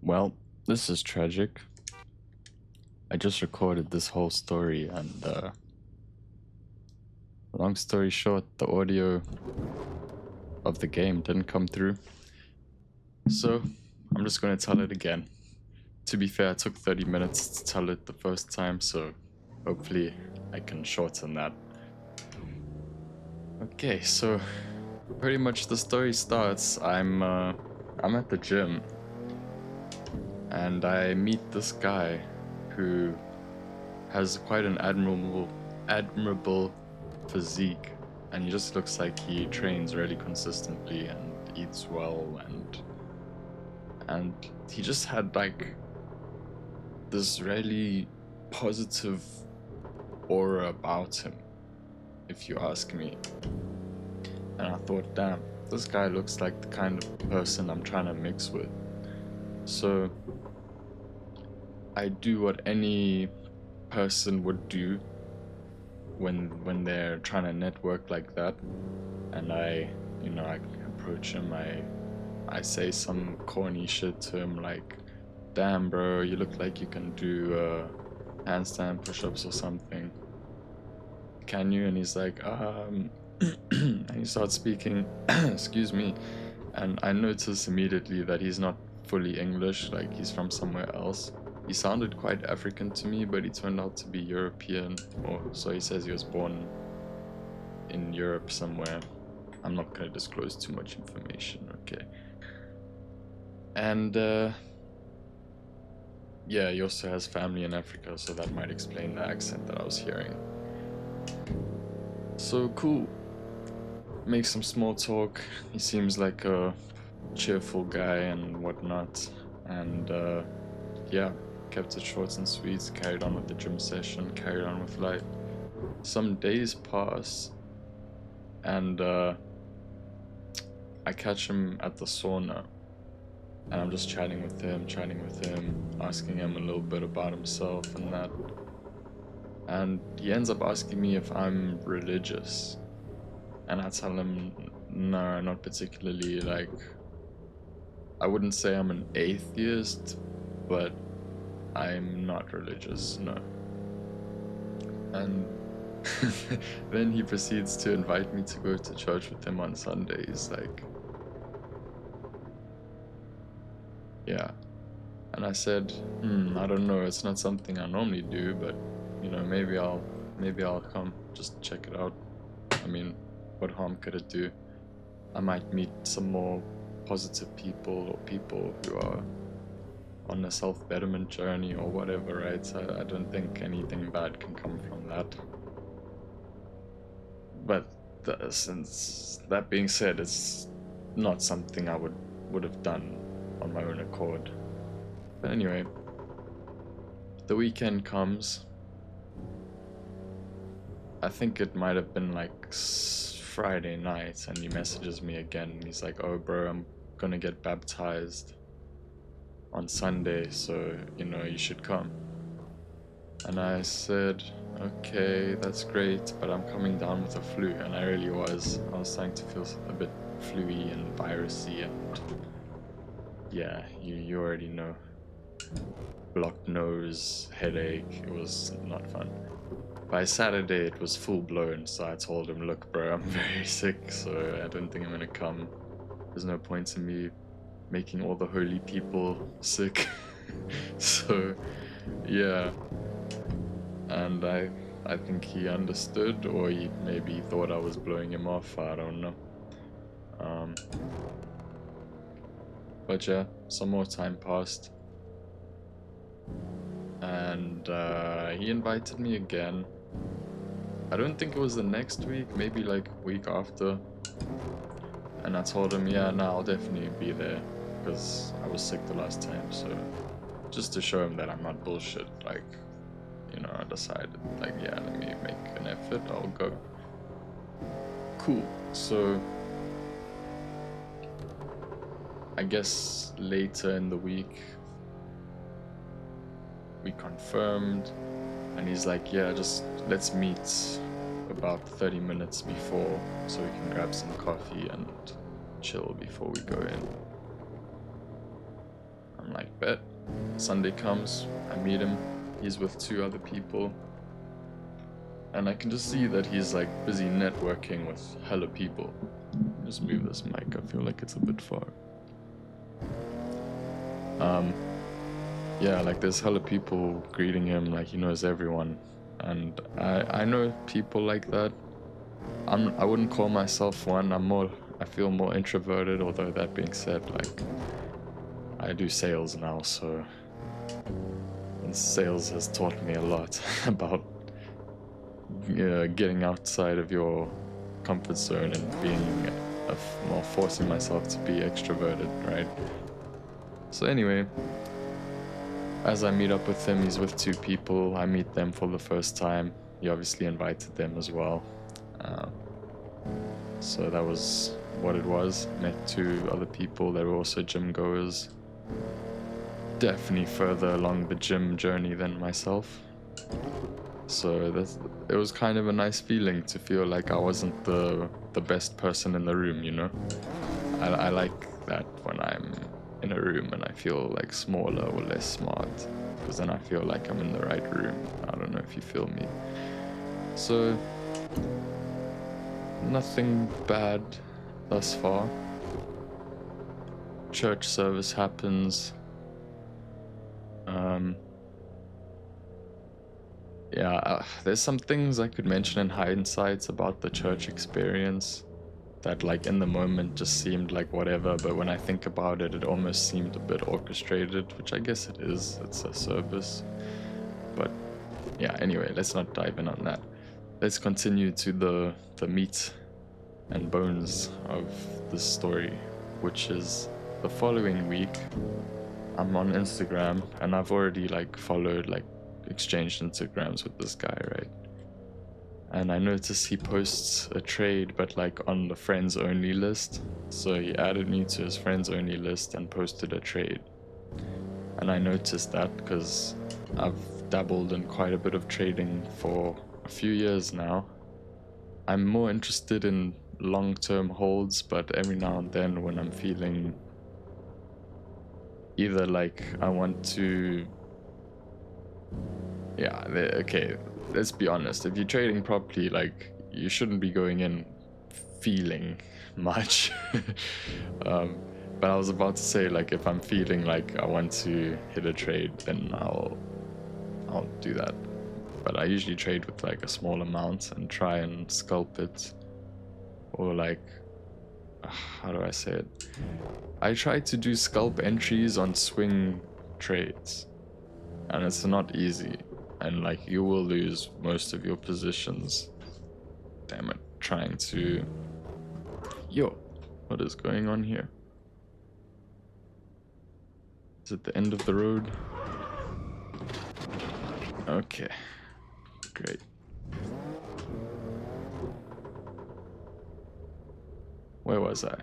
Well, this is tragic. I just recorded this whole story, and long story short, the audio of the game didn't come through. So I'm just gonna tell it again. To be fair, it took 30 minutes to tell it the first time, so hopefully I can shorten that. Okay, so pretty much the story starts. I'm at the gym, and I meet this guy who has quite an admirable physique, and he just looks like he trains really consistently and eats well, and he just had like this really positive aura about him, if you ask me. And I thought, damn, this guy looks like the kind of person I'm trying to mix with. So I do what any person would do when they're trying to network like that, and I approach him. I say some corny shit to him like, damn bro, you look like you can do handstand push-ups or something, can you? And he's like, and he starts speaking excuse me, and I notice immediately that he's not fully English, like he's from somewhere else. He sounded quite African to me, but he turned out to be European, or so he says. He was born in Europe somewhere. I'm not going to disclose too much information, okay? And yeah, he also has family in Africa, so that might explain the accent that I was hearing. So cool. Make some small talk. He seems like a cheerful guy and whatnot. And yeah, kept it short and sweet, carried on with the gym session, carried on with life. Some days pass, and I catch him at the sauna, and I'm just chatting with him, asking him a little bit about himself and that. And he ends up asking me if I'm religious, and I tell him, no, not particularly. Like, I wouldn't say I'm an atheist, but I'm not religious, no. And then he proceeds to invite me to go to church with him on Sundays, like, yeah. And I said, I don't know, it's not something I normally do, but maybe I'll come, just check it out. I mean, what harm could it do? I might meet some more positive people, or people who are on a self-betterment journey or whatever, right? So I don't think anything bad can come from that. But since that being said, it's not something I would have done on my own accord. But anyway, the weekend comes. I think it might have been like Friday night, and he messages me again, and he's like, oh bro, I'm gonna get baptized on Sunday, so you should come. And I said, okay, that's great, but I'm coming down with a flu. And I really was. I was starting to feel a bit flu-y and virusy, and yeah, you already know. Blocked nose, headache, it was not fun. By Saturday it was full blown, so I told him, look bro, I'm very sick, so I don't think I'm gonna come. There's no point in me making all the holy people sick. So yeah. And I think he understood, or he maybe thought I was blowing him off, I don't know. But yeah, some more time passed, and he invited me again. I don't think it was the next week, maybe like a week after. And I told him, yeah, no, I'll definitely be there, because I was sick the last time, so just to show him that I'm not bullshit, like, I decided, like, yeah, let me make an effort, I'll go. Cool. So I guess later in the week we confirmed, and he's like, yeah, just let's meet about 30 minutes before so we can grab some coffee and chill before we go in. I'm like, bet. Sunday comes, I meet him, he's with 2 other people, and I can just see that he's like busy networking with hella people. Just move this mic, I feel like it's a bit far. Yeah, like there's hella people greeting him, like he knows everyone, and I know people like that. I wouldn't call myself one. I feel more introverted, although that being said, like I do sales now, so and sales has taught me a lot about getting outside of your comfort zone and being more forcing myself to be extroverted, right? So anyway, as I meet up with him, he's with 2 people. I meet them for the first time. He obviously invited them as well. So that was what it was. Met 2 other people that were also gym goers. Definitely further along the gym journey than myself. So it was kind of a nice feeling to feel like I wasn't the best person in the room, you know? I like that when I'm in a room and I feel like smaller or less smart, because then I feel like I'm in the right room. I don't know if you feel me. So nothing bad thus far. Church service happens. There's some things I could mention in hindsight about the church experience that like in the moment just seemed like whatever, but when I think about it, it almost seemed a bit orchestrated, which I guess it is. It's a service. But yeah, anyway, let's not dive in on that. Let's continue to the meat and bones of this story, which is the following week. I'm on Instagram and I've already like followed, like exchanged Instagrams with this guy, right? And I noticed he posts a trade, but like on the friends only list. So he added me to his friends only list and posted a trade. And I noticed that because I've dabbled in quite a bit of trading for a few years now. I'm more interested in long-term holds, but every now and then when I'm feeling either like I want to, okay, let's be honest, if you're trading properly, like you shouldn't be going in feeling much. But I was about to say, like, if I'm feeling like I want to hit a trade, then I'll do that. But I usually trade with like a small amount and try and scalp it, or like, how do I say it? I try to do scalp entries on swing trades, and it's not easy, and like you will lose most of your positions. Damn it, trying to... Yo, what is going on here? Is it the end of the road? Okay, great. Where was I?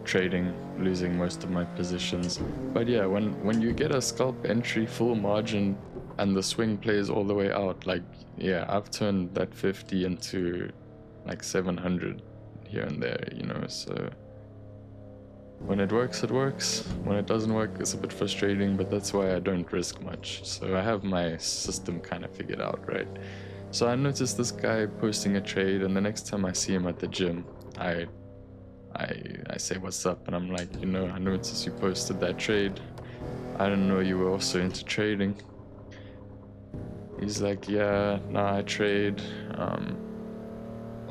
Trading, losing most of my positions. But yeah, when you get a scalp entry full margin and the swing plays all the way out, like, yeah, I've turned that 50 into like 700 here and there, you know, so when it works, it works. When it doesn't work, it's a bit frustrating, but that's why I don't risk much. So I have my system kind of figured out, right? So I noticed this guy posting a trade, and the next time I see him at the gym, I say what's up, and I'm like, you know, I noticed you posted that trade. I didn't know you were also into trading. He's like, yeah, nah, I trade.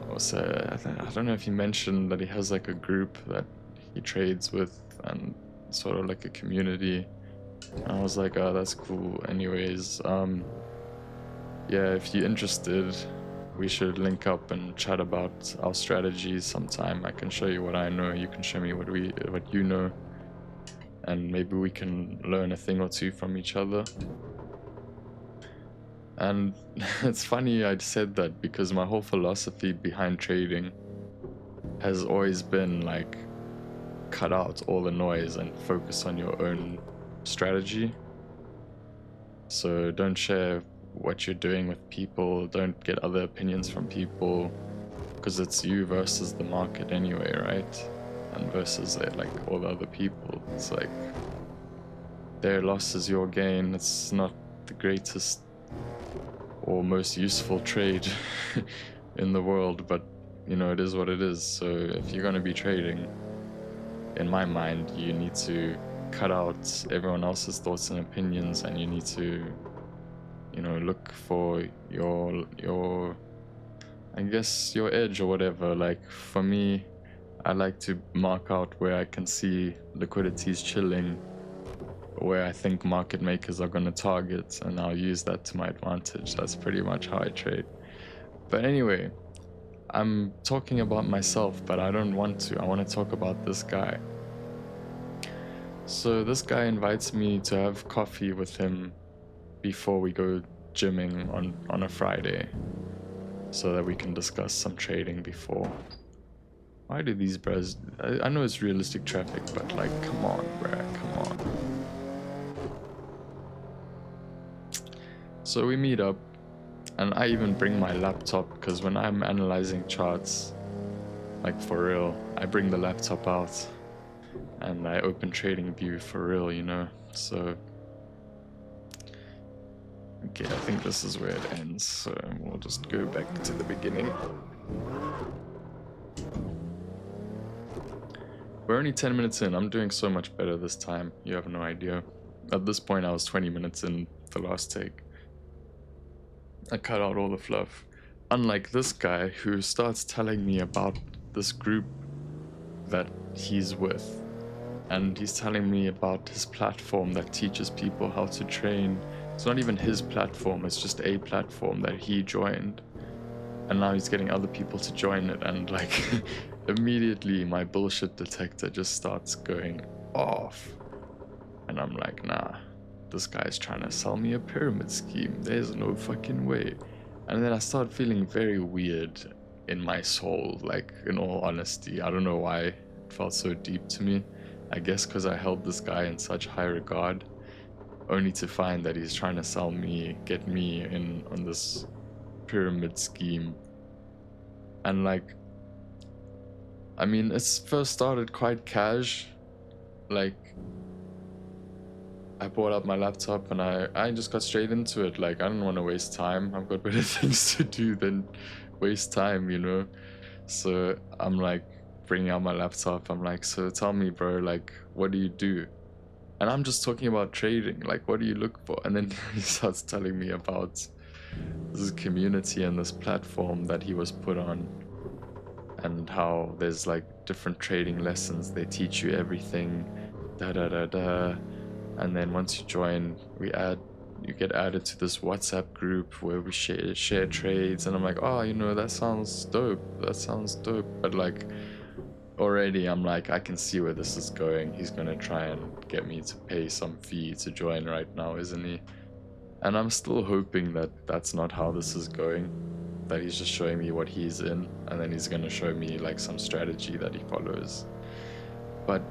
Also, I don't know if he mentioned that he has like a group that he trades with and sort of like a community. And I was like, oh, that's cool. Anyways, yeah, if you're interested, we should link up and chat about our strategies sometime. I can show you what I know, you can show me what you know, and maybe we can learn a thing or two from each other. And it's funny I said that because my whole philosophy behind trading has always been like, cut out all the noise and focus on your own strategy. So don't share what you're doing with people, don't get other opinions from people, because it's you versus the market anyway, right? and versus like all the other people. It's like their loss is your gain. It's not the greatest or most useful trade in the world, but you know, it is what it is. So if you're going to be trading, in my mind, you need to cut out everyone else's thoughts and opinions, and you need to, you know, look for your I guess your edge or whatever. Like for me, I like to mark out where I can see liquidity's chilling, where I think market makers are going to target, and I'll use that to my advantage. That's pretty much how I trade. But anyway, I'm talking about myself, but I don't want to. I want to talk about this guy. So this guy invites me to have coffee with him before we go gymming on a Friday, so that we can discuss some trading before. Why do these bros... I know it's realistic traffic, but like, come on, bruh, come on. So we meet up, and I even bring my laptop, because when I'm analyzing charts, like for real, I bring the laptop out and I open TradingView for real, you know. So okay, I think this is where it ends, so we'll just go back to the beginning. We're only 10 minutes in. I'm doing so much better this time. You have no idea. At this point, I was 20 minutes in the last take. I cut out all the fluff. Unlike this guy who starts telling me about this group that he's with. And he's telling me about his platform that teaches people how to train. It's not even his platform, it's just a platform that he joined. And now he's getting other people to join it, and like immediately my bullshit detector just starts going off. And I'm like, nah, this guy's trying to sell me a pyramid scheme. There's no fucking way. And then I start feeling very weird in my soul, like in all honesty. I don't know why it felt so deep to me. I guess because I held this guy in such high regard, only to find that he's trying to sell me, get me in on this pyramid scheme. And like, I mean, it's first started quite cash. Like, I brought up my laptop and I just got straight into it. Like, I don't want to waste time. I've got better things to do than waste time, you know? So I'm like, bringing out my laptop. I'm like, so tell me, bro, like, what do you do? And I'm just talking about trading. Like, what do you look for? And then he starts telling me about this community and this platform that he was put on, and how there's like different trading lessons. They teach you everything, da da da da. And then once you join, you get added to this WhatsApp group where we share trades. And I'm like, oh, you know, that sounds dope. That sounds dope. But like, already I'm like, I can see where this is going. He's gonna try and get me to pay some fee to join right now, isn't he? And I'm still hoping that that's not how this is going, that he's just showing me what he's in, and then he's gonna show me like some strategy that he follows. But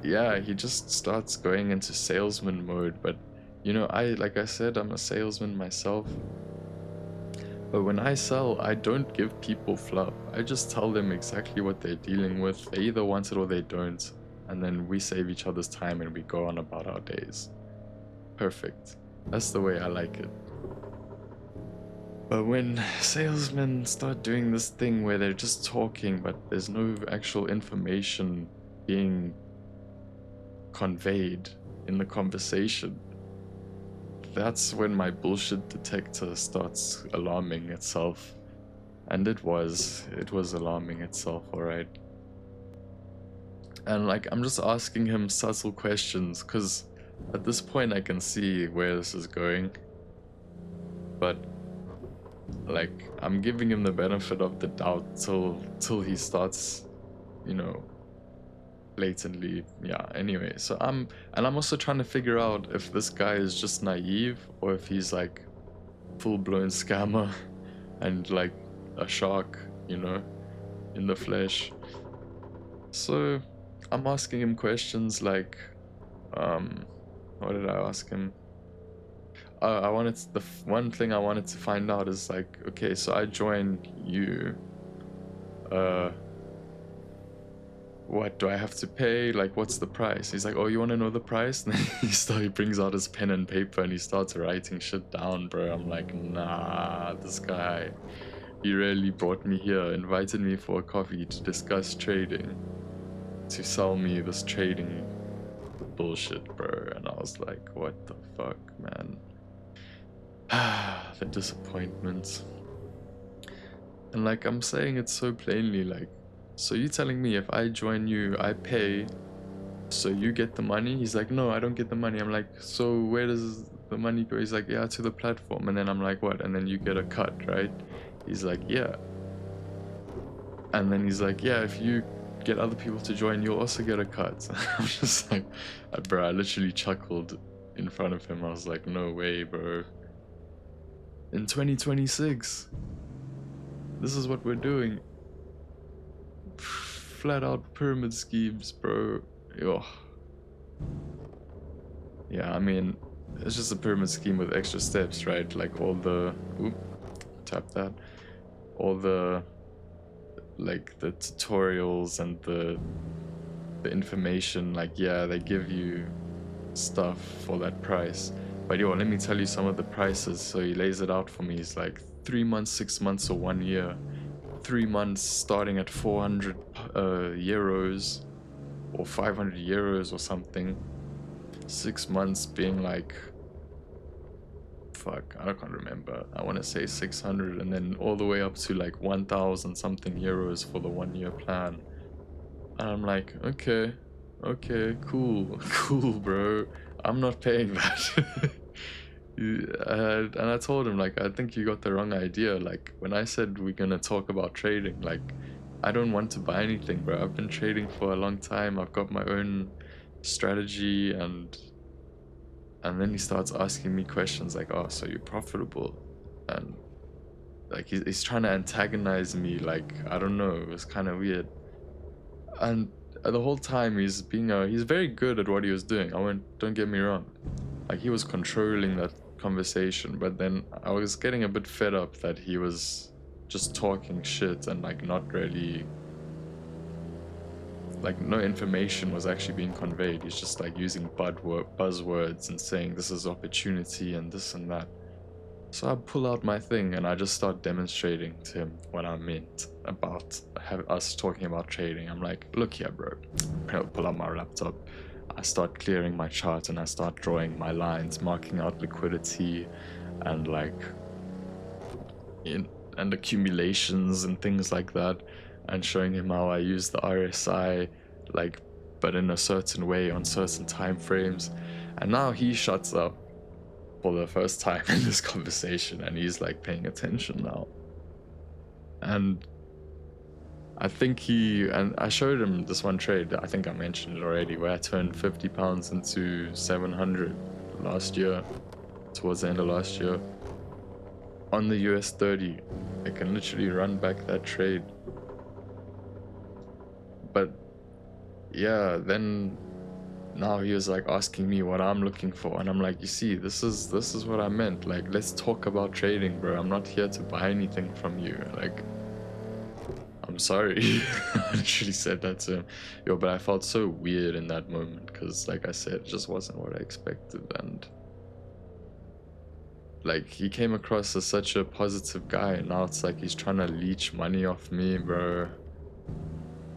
yeah, he just starts going into salesman mode. But you know, like I said, I'm a salesman myself. But when I sell, I don't give people fluff. I just tell them exactly what they're dealing with. They either want it or they don't. And then we save each other's time and we go on about our days. Perfect. That's the way I like it. But when salesmen start doing this thing where they're just talking, but there's no actual information being conveyed in the conversation, that's when my bullshit detector starts alarming itself. And it was alarming itself, alright. And like, I'm just asking him subtle questions, because at this point I can see where this is going. But like, I'm giving him the benefit of the doubt till he starts, you know, blatantly, yeah, anyway. So I'm also trying to figure out if this guy is just naive or if he's like full-blown scammer and like a shark, you know, in the flesh. So I'm asking him questions like, what did I ask him? The one thing I wanted to find out is like, okay, so I join you, what do I have to pay? Like, what's the price? He's like, oh, you want to know the price? And then he brings out his pen and paper and he starts writing shit down, bro. I'm like, nah, this guy, he really brought me here, invited me for a coffee to discuss trading, to sell me this trading bullshit, bro. And I was like, what the fuck, man? The disappointment. And like, I'm saying it so plainly, like, so you telling me if I join you, I pay, so you get the money? He's like, no, I don't get the money. I'm like, so where does the money go? He's like, yeah, to the platform. And then I'm like, what? And then you get a cut, right? He's like, yeah. And then he's like, yeah, if you get other people to join, you'll also get a cut. I'm just like, bro, I literally chuckled in front of him. I was like, no way, bro. In 2026, this is what we're doing. Flat out pyramid schemes, bro. Yo. Yeah, I mean, it's just a pyramid scheme with extra steps, right? Like all the, tap that, all the, like the tutorials and the information, like, yeah, they give you stuff for that price. But yo, let me tell you some of the prices. So he lays it out for me. He's like 3 months, 6 months, or 1 year. 3 months starting at 400 euros or 500 euros or something. 6 months being like, fuck, I can't remember. I want to say 600, and then all the way up to like 1,000 something euros for the 1 year plan. And I'm like, okay, cool, cool, bro. I'm not paying that. And I told him, like, I think you got the wrong idea. Like, when I said we're gonna talk about trading, like, I don't want to buy anything, bro. I've been trading for a long time. I've got my own strategy, and then he starts asking me questions like, oh, so you're profitable? And like, he's trying to antagonize me. Like, I don't know, it was kind of weird. And the whole time he's very good at what he was doing. Don't get me wrong. Like, he was controlling that conversation, but then I was getting a bit fed up that he was just talking shit and like not really, like, no information was actually being conveyed. He's just like using buzzwords and saying this is opportunity and this and that. So I pull out my thing and I just start demonstrating to him what I meant about us talking about trading. I'm like, look here, bro. Pull out my laptop. I start clearing my chart and I start drawing my lines, marking out liquidity and like and accumulations and things like that, and showing him how I use the RSI, like, but in a certain way on certain time frames. And now he shuts up for the first time in this conversation, and he's like paying attention now. And I think and I showed him this one trade, I think I mentioned it already, where I turned £50 into 700 last year, towards the end of last year, on the US 30. I can literally run back that trade. But yeah, then now he was like asking me what I'm looking for, and I'm like, you see, this is what I meant. Like, let's talk about trading, bro. I'm not here to buy anything from you. Like, I'm sorry. I literally said that to him. Yo, but I felt so weird in that moment because, like I said, it just wasn't what I expected. And like, he came across as such a positive guy, and now it's like he's trying to leech money off me, bro.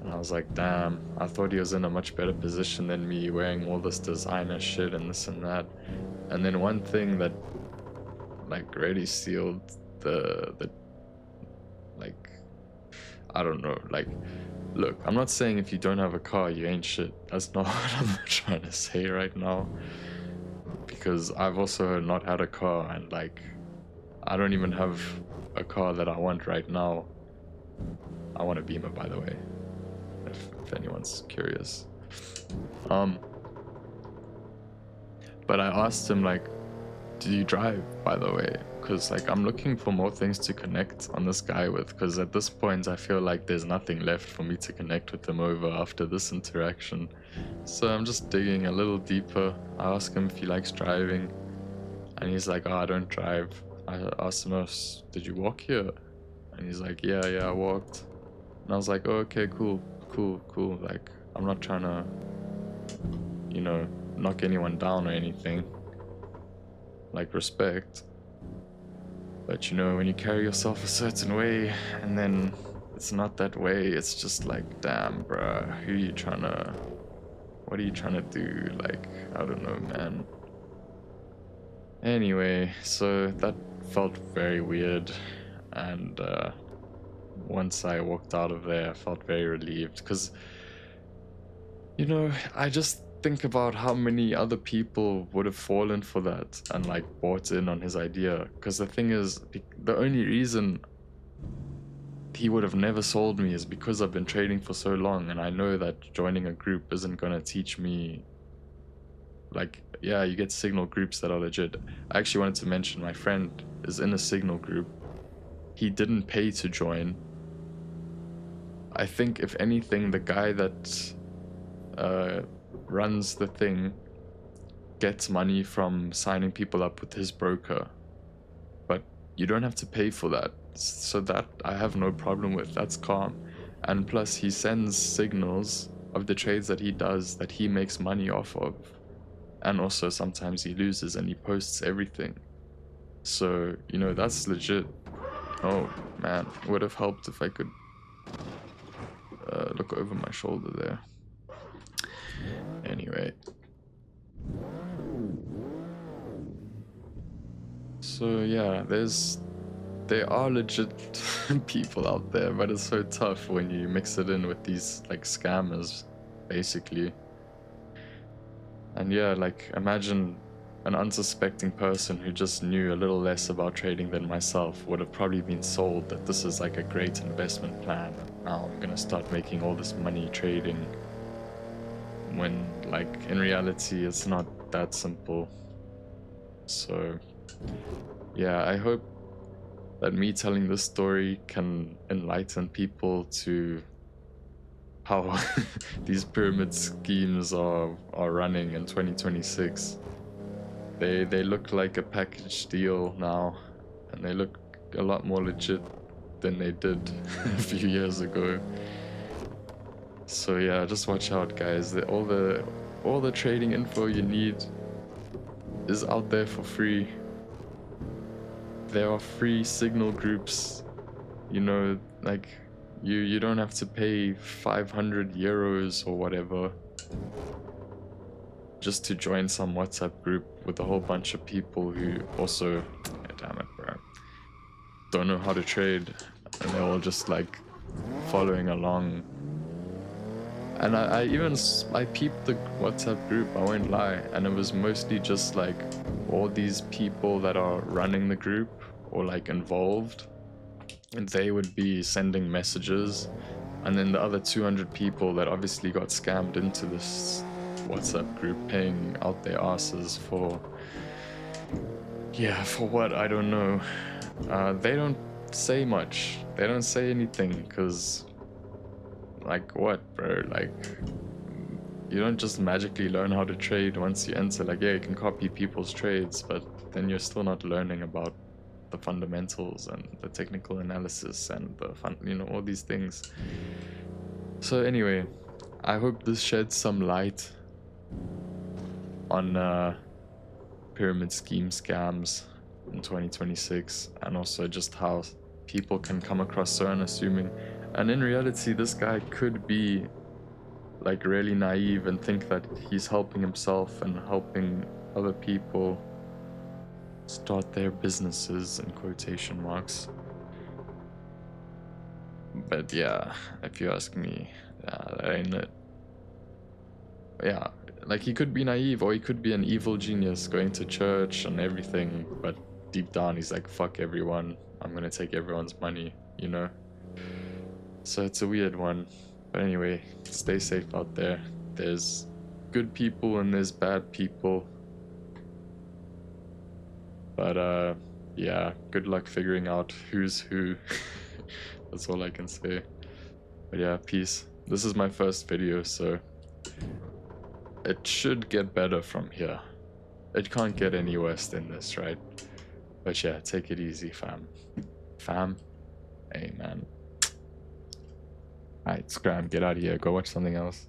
And I was like, damn, I thought he was in a much better position than me, wearing all this designer shit and this and that. And then one thing that like really sealed the like, I don't know, like, look, I'm not saying if you don't have a car you ain't shit. That's not what I'm trying to say right now, because I've also not had a car, and like, I don't even have a car that I want right now. I want a Beamer, by the way, if anyone's curious. But I asked him, like, do you drive, by the way? Because like, I'm looking for more things to connect on this guy with, because at this point I feel like there's nothing left for me to connect with him over after this interaction. So I'm just digging a little deeper. I ask him if he likes driving, and he's like, oh, I don't drive. I asked him, did you walk here? And he's like, yeah, I walked. And I was like, oh, okay, cool. Like, I'm not trying to, you know, knock anyone down or anything. Like, respect. But, you know, when you carry yourself a certain way and then it's not that way, it's just like, damn, bruh, what are you trying to do? Like, I don't know, man. Anyway, so that felt very weird, and once I walked out of there, I felt very relieved, because, you know, I just think about how many other people would have fallen for that and like bought in on his idea, because the thing is, the only reason he would have never sold me is because I've been trading for so long, and I know that joining a group isn't gonna teach me. Like, yeah, you get signal groups that are legit. I actually wanted to mention my friend is in a signal group. He didn't pay to join. I think, if anything, the guy that runs the thing gets money from signing people up with his broker. But you don't have to pay for that. So that I have no problem with. That's calm. And plus, he sends signals of the trades that he does that he makes money off of. And also sometimes he loses and he posts everything. So, you know, that's legit. Oh man, it would have helped if I could look over my shoulder there. Anyway. So yeah, there are legit people out there, but it's so tough when you mix it in with these like scammers, basically. And yeah, like, imagine an unsuspecting person who just knew a little less about trading than myself would have probably been sold that this is like a great investment plan. Now I'm gonna start making all this money trading, when like in reality it's not that simple. So yeah, I hope that me telling this story can enlighten people to how these pyramid schemes are running in 2026. They look like a package deal now, and they look a lot more legit than they did a few years ago. So yeah, just watch out, guys. All the trading info you need is out there for free. There are free signal groups, you know, like you don't have to pay 500 euros or whatever just to join some WhatsApp group with a whole bunch of people who also, damn it, bro, don't know how to trade, and they're all just like following along. And I peeped the WhatsApp group, I won't lie, and it was mostly just like all these people that are running the group or like involved, and they would be sending messages, and then the other 200 people that obviously got scammed into this WhatsApp group paying out their asses for what, I don't know. They don't say much. They don't say anything, because like, what, bro? Like, you don't just magically learn how to trade once you enter. Like, yeah, you can copy people's trades, but then you're still not learning about the fundamentals and the technical analysis and the all these things. So anyway, I hope this sheds some light on pyramid scheme scams in 2026, and also just how people can come across so unassuming. And in reality, this guy could be like really naive and think that he's helping himself and helping other people start their businesses, in quotation marks. But yeah, if you ask me, that ain't it. Yeah, like, he could be naive, or he could be an evil genius going to church and everything, but deep down he's like, fuck everyone, I'm gonna take everyone's money, you know? So it's a weird one. But anyway, stay safe out there. There's good people and there's bad people. But yeah, good luck figuring out who's who. That's all I can say. But yeah, peace. This is my first video, so it should get better from here. It can't get any worse than this, right? But yeah, take it easy, fam. Fam? Hey, man. Alright, Scram, get out of here. Go watch something else.